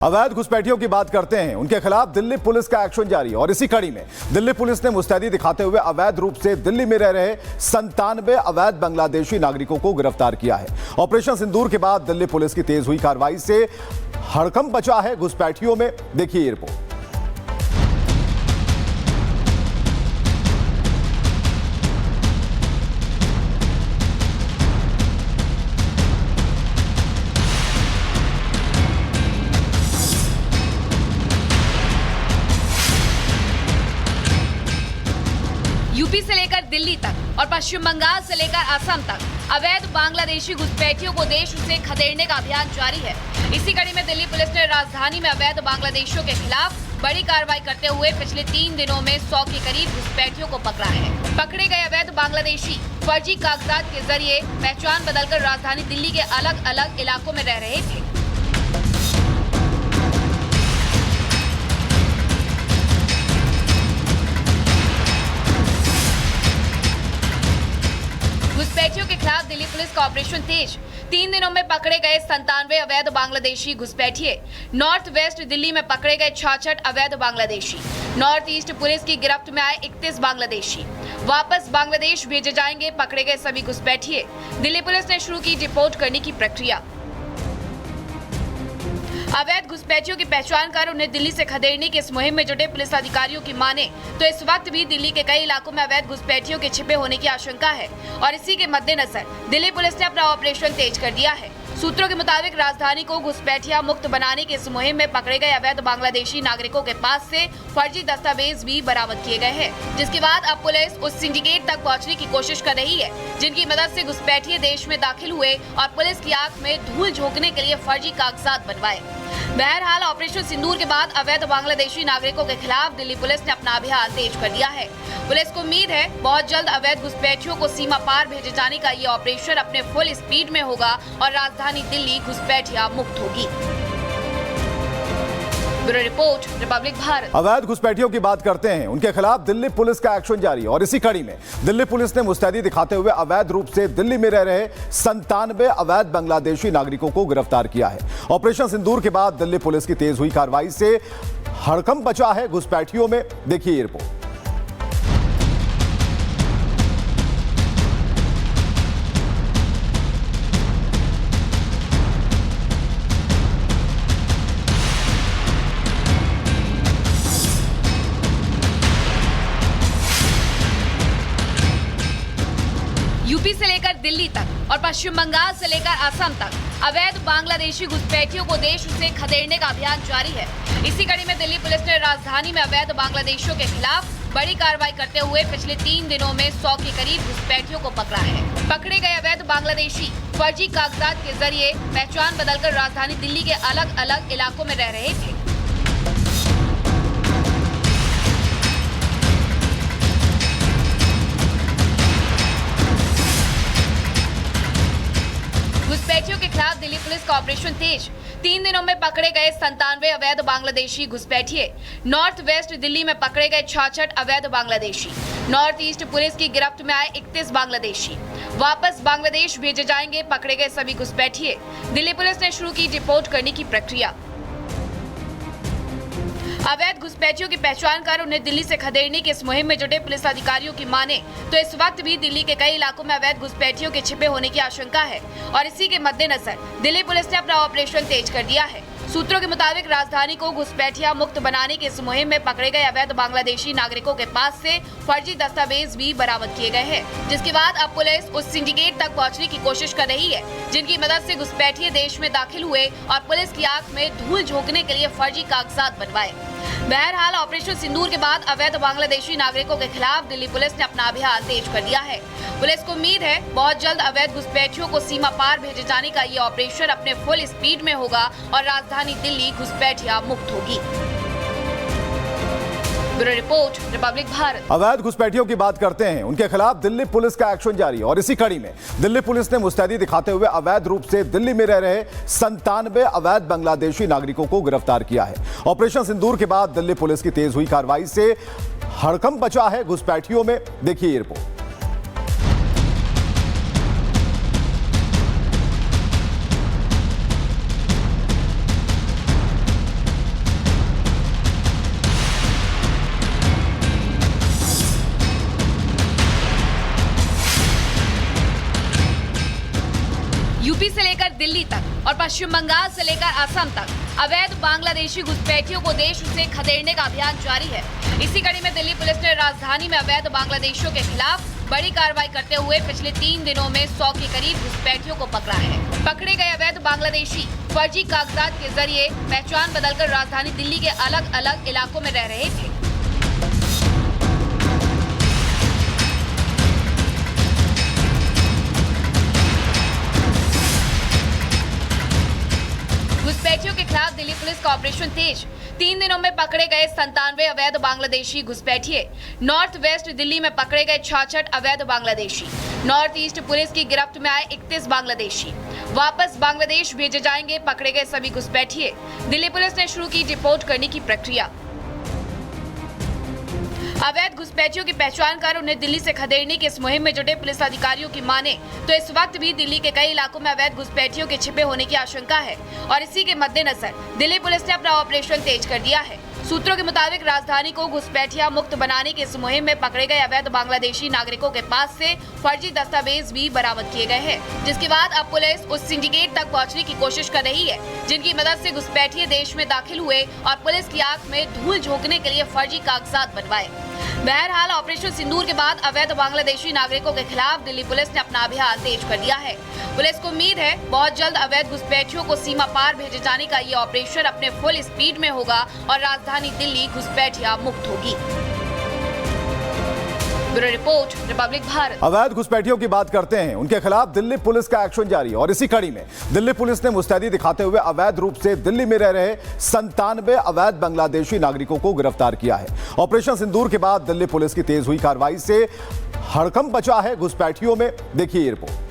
अवैध घुसपैठियों की बात करते हैं। उनके खिलाफ दिल्ली पुलिस का एक्शन जारी और इसी कड़ी में दिल्ली पुलिस ने मुस्तैदी दिखाते हुए अवैध रूप से दिल्ली में रह रहे 97 अवैध बांग्लादेशी नागरिकों को गिरफ्तार किया है। ऑपरेशन सिंदूर के बाद दिल्ली पुलिस की तेज हुई कार्रवाई से हड़कंप मचा है घुसपैठियों में। देखिए ये रिपोर्ट। यूपी से लेकर दिल्ली तक और पश्चिम बंगाल से लेकर असम तक अवैध बांग्लादेशी घुसपैठियों को देश से खदेड़ने का अभियान जारी है। इसी कड़ी में दिल्ली पुलिस ने राजधानी में अवैध बांग्लादेशियों के खिलाफ बड़ी कार्रवाई करते हुए पिछले 3 दिनों में 100 के करीब घुसपैठियों को पकड़ा है। पकड़े गए अवैध बांग्लादेशी फर्जी कागजात के जरिए पहचान बदलकर राजधानी दिल्ली के अलग अलग इलाकों में रह रहे थे। घुसपैठियों के खिलाफ दिल्ली पुलिस का ऑपरेशन तेज। 3 दिनों में पकड़े गए 97 अवैध बांग्लादेशी घुसपैठिए। नॉर्थ वेस्ट दिल्ली में पकड़े गए 66 अवैध बांग्लादेशी। नॉर्थ ईस्ट पुलिस की गिरफ्त में आए 31 बांग्लादेशी वापस बांग्लादेश भेजे जाएंगे। पकड़े गए सभी घुसपैठिए। दिल्ली पुलिस ने शुरू की डिपोर्ट करने की प्रक्रिया। अवैध घुसपैठियों की पहचान कर उन्हें दिल्ली से खदेड़ने की इस मुहिम में जुटे पुलिस अधिकारियों की माने तो इस वक्त भी दिल्ली के कई इलाकों में अवैध घुसपैठियों के छिपे होने की आशंका है और इसी के मद्देनजर दिल्ली पुलिस ने अपना ऑपरेशन तेज कर दिया है। सूत्रों के मुताबिक राजधानी को घुसपैठिया मुक्त बनाने की इस मुहिम में पकड़े गए अवैध बांग्लादेशी नागरिकों के पास से फर्जी दस्तावेज भी बरामद किए गए हैं, जिसके बाद अब पुलिस उस सिंडिकेट तक पहुंचने की कोशिश कर रही है जिनकी मदद से घुसपैठिए देश में दाखिल हुए और पुलिस की आंख में धूल झोंकने के लिए फर्जी कागजात बनवाए। बहरहाल ऑपरेशन सिंदूर के बाद अवैध बांग्लादेशी नागरिकों के खिलाफ दिल्ली पुलिस ने अपना अभियान तेज कर दिया है। पुलिस को उम्मीद है बहुत जल्द अवैध घुसपैठियों को सीमा पार भेजे जाने का ये ऑपरेशन अपने फुल स्पीड में होगा और राजधानी दिल्ली घुसपैठिया मुक्त होगी। Bureau report, Republic Bharat. अवैध घुसपैठियों की बात करते हैं। उनके खिलाफ दिल्ली पुलिस का एक्शन जारी और इसी कड़ी में दिल्ली पुलिस ने मुस्तैदी दिखाते हुए अवैध रूप से दिल्ली में रह रहे 97 अवैध बांग्लादेशी नागरिकों को गिरफ्तार किया है। ऑपरेशन सिंदूर के बाद दिल्ली पुलिस की तेज हुई कार्रवाई से हड़कंप मचा है घुसपैठियों में। देखिए ये रिपोर्ट। यूपी से लेकर दिल्ली तक और पश्चिम बंगाल से लेकर असम तक अवैध बांग्लादेशी घुसपैठियों को देश से खदेड़ने का अभियान जारी है। इसी कड़ी में दिल्ली पुलिस ने राजधानी में अवैध बांग्लादेशियों के खिलाफ बड़ी कार्रवाई करते हुए पिछले 3 दिनों में 100 के करीब घुसपैठियों को पकड़ा है। पकड़े गए अवैध बांग्लादेशी फर्जी कागजात के जरिए पहचान बदलकर राजधानी दिल्ली के अलग अलग इलाकों में रह रहे थे। घुसपैठियों के खिलाफ दिल्ली पुलिस का ऑपरेशन तेज। 3 दिनों में पकड़े गए 97 अवैध बांग्लादेशी घुसपैठिए। नॉर्थ वेस्ट दिल्ली में पकड़े गए 66 अवैध बांग्लादेशी। नॉर्थ ईस्ट पुलिस की गिरफ्त में आए 31 बांग्लादेशी वापस बांग्लादेश भेजे जाएंगे। पकड़े गए सभी घुसपैठिए। दिल्ली पुलिस ने शुरू की डिपोर्ट करने की प्रक्रिया। अवैध घुसपैठियों की पहचान कर उन्हें दिल्ली से खदेड़ने की इस मुहिम में जुटे पुलिस अधिकारियों की माने तो इस वक्त भी दिल्ली के कई इलाकों में अवैध घुसपैठियों के छिपे होने की आशंका है और इसी के मद्देनजर दिल्ली पुलिस ने अपना ऑपरेशन तेज कर दिया है। सूत्रों के मुताबिक राजधानी को घुसपैठिया मुक्त बनाने की इस मुहिम में पकड़े गए अवैध बांग्लादेशी नागरिकों के पास से फर्जी दस्तावेज भी बरामद किए गए हैं, जिसके बाद अब पुलिस उस सिंडिकेट तक पहुंचने की कोशिश कर रही है जिनकी मदद से घुसपैठिए देश में दाखिल हुए और पुलिस की आंख में धूल झोंकने के लिए फर्जी कागजात बनवाए। बहरहाल ऑपरेशन सिंदूर के बाद अवैध बांग्लादेशी नागरिकों के खिलाफ दिल्ली पुलिस ने अपना अभियान तेज कर दिया है। पुलिस को उम्मीद है बहुत जल्द अवैध घुसपैठियों को सीमा पार भेजे जाने का ये ऑपरेशन अपने फुल स्पीड में होगा और राजधानी दिल्ली घुसपैठिया मुक्त होगी। Bureau report, Republic Bharat. अवैध घुसपैठियों की बात करते हैं। उनके खिलाफ दिल्ली पुलिस का एक्शन जारी और इसी कड़ी में दिल्ली पुलिस ने मुस्तैदी दिखाते हुए अवैध रूप से दिल्ली में रह रहे 97 अवैध बांग्लादेशी नागरिकों को गिरफ्तार किया है। ऑपरेशन सिंदूर के बाद दिल्ली पुलिस की तेज हुई कार्रवाई से हड़कंप मचा है घुसपैठियों में। देखिए ये रिपोर्ट। दिल्ली तक और पश्चिम बंगाल से लेकर असम तक अवैध बांग्लादेशी घुसपैठियों को देश से खदेड़ने का अभियान जारी है। इसी कड़ी में दिल्ली पुलिस ने राजधानी में अवैध बांग्लादेशियों के खिलाफ बड़ी कार्रवाई करते हुए पिछले 3 दिनों में 100 के करीब घुसपैठियों को पकड़ा है। पकड़े गए अवैध बांग्लादेशी फर्जी कागजात के जरिए पहचान बदलकर राजधानी दिल्ली के अलग अलग इलाकों में रह रहे थे। घुसपैठियों के खिलाफ दिल्ली पुलिस का ऑपरेशन तेज। 3 दिनों में पकड़े गए 97 अवैध बांग्लादेशी घुसपैठिए। नॉर्थ वेस्ट दिल्ली में पकड़े गए 66 अवैध बांग्लादेशी। नॉर्थ ईस्ट पुलिस की गिरफ्त में आए 31 बांग्लादेशी वापस बांग्लादेश भेजे जाएंगे। पकड़े गए सभी घुसपैठिए। दिल्ली पुलिस ने शुरू की डिपोर्ट करने की प्रक्रिया। अवैध घुसपैठियों की पहचान कर उन्हें दिल्ली से खदेड़ने की इस मुहिम में जुटे पुलिस अधिकारियों की माने तो इस वक्त भी दिल्ली के कई इलाकों में अवैध घुसपैठियों के छिपे होने की आशंका है और इसी के मद्देनजर दिल्ली पुलिस ने अपना ऑपरेशन तेज कर दिया है। सूत्रों के मुताबिक राजधानी को घुसपैठिया मुक्त बनाने की इस मुहिम में पकड़े गए अवैध बांग्लादेशी नागरिकों के पास से फर्जी दस्तावेज भी बरामद किए गए हैं, जिसके बाद अब पुलिस उस सिंडिकेट तक पहुंचने की कोशिश कर रही है जिनकी मदद से घुसपैठिए देश में दाखिल हुए और पुलिस की आंख में धूल झोंकने के लिए फर्जी कागजात बनवाए। बहरहाल ऑपरेशन सिंदूर के बाद अवैध बांग्लादेशी नागरिकों के खिलाफ दिल्ली पुलिस ने अपना अभियान तेज कर दिया है। पुलिस को उम्मीद है बहुत जल्द अवैध घुसपैठियों को सीमा पार भेजे जाने का ये ऑपरेशन अपने फुल स्पीड में होगा और राजधानी दिल्ली घुसपैठिया मुक्त होगी। Bureau report, Republic Bharat. अवैध घुसपैठियों की बात करते हैं, उनके खिलाफ दिल्ली पुलिस का एक्शन जारी और इसी कड़ी में दिल्ली पुलिस ने मुस्तैदी दिखाते हुए अवैध रूप से दिल्ली में रह रहे 97 अवैध बांग्लादेशी नागरिकों को गिरफ्तार किया है। ऑपरेशन सिंदूर के बाद दिल्ली पुलिस की तेज हुई कार्रवाई से हड़कंप मचा है घुसपैठियों में। देखिए ये रिपोर्ट।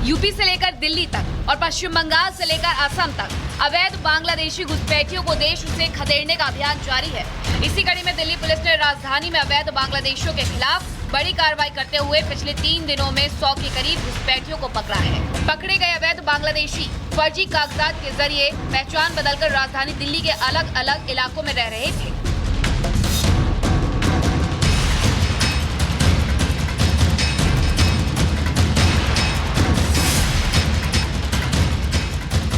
यूपी से लेकर दिल्ली तक और पश्चिम बंगाल से लेकर असम तक अवैध बांग्लादेशी घुसपैठियों को देश से खदेड़ने का अभियान जारी है। इसी कड़ी में दिल्ली पुलिस ने राजधानी में अवैध बांग्लादेशियों के खिलाफ बड़ी कार्रवाई करते हुए पिछले 3 दिनों में 100 के करीब घुसपैठियों को पकड़ा है। पकड़े गए अवैध बांग्लादेशी फर्जी कागजात के जरिए पहचान बदलकर राजधानी दिल्ली के अलग अलग इलाकों में रह रहे थे।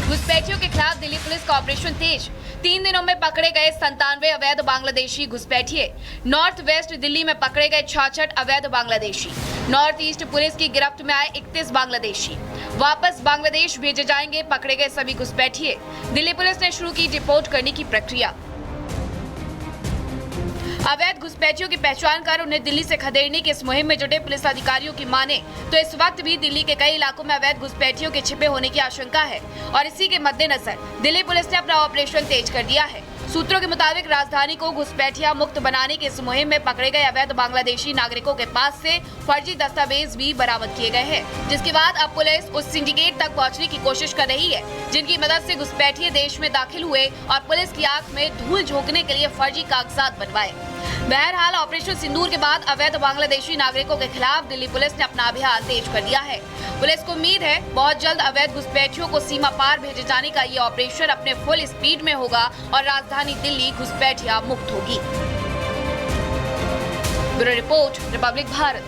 घुसपैठियों के खिलाफ दिल्ली पुलिस का ऑपरेशन तेज। 3 दिनों में पकड़े गए 97 अवैध बांग्लादेशी घुसपैठिए। नॉर्थ वेस्ट दिल्ली में पकड़े गए 66 अवैध बांग्लादेशी। नॉर्थ ईस्ट पुलिस की गिरफ्त में आए 31 बांग्लादेशी वापस बांग्लादेश भेजे जाएंगे। पकड़े गए सभी घुसपैठिए। दिल्ली पुलिस ने शुरू की डिपोर्ट करने की प्रक्रिया। अवैध घुसपैठियों की पहचान कर उन्हें दिल्ली से खदेड़ने की इस मुहिम में जुटे पुलिस अधिकारियों की माने तो इस वक्त भी दिल्ली के कई इलाकों में अवैध घुसपैठियों के छिपे होने की आशंका है और इसी के मद्देनजर दिल्ली पुलिस ने अपना ऑपरेशन तेज कर दिया है। सूत्रों के मुताबिक राजधानी को घुसपैठिया मुक्त बनाने की इस मुहिम में पकड़े गए अवैध बांग्लादेशी नागरिकों के पास से फर्जी दस्तावेज भी बरामद किए गए हैं, जिसके बाद अब पुलिस उस सिंडिकेट तक पहुंचने की कोशिश कर रही है जिनकी मदद से घुसपैठिए देश में दाखिल हुए और पुलिस की आंख में धूल झोंकने के लिए फर्जी कागजात बनवाए। बहरहाल ऑपरेशन सिंदूर के बाद अवैध बांग्लादेशी नागरिकों के खिलाफ दिल्ली पुलिस ने अपना अभियान तेज कर दिया है। पुलिस को उम्मीद है बहुत जल्द अवैध घुसपैठियों को सीमा पार भेजे जाने का ये ऑपरेशन अपने फुल स्पीड में होगा और राजधानी दिल्ली घुसपैठिया मुक्त होगी। Bureau report, Republic Bharat.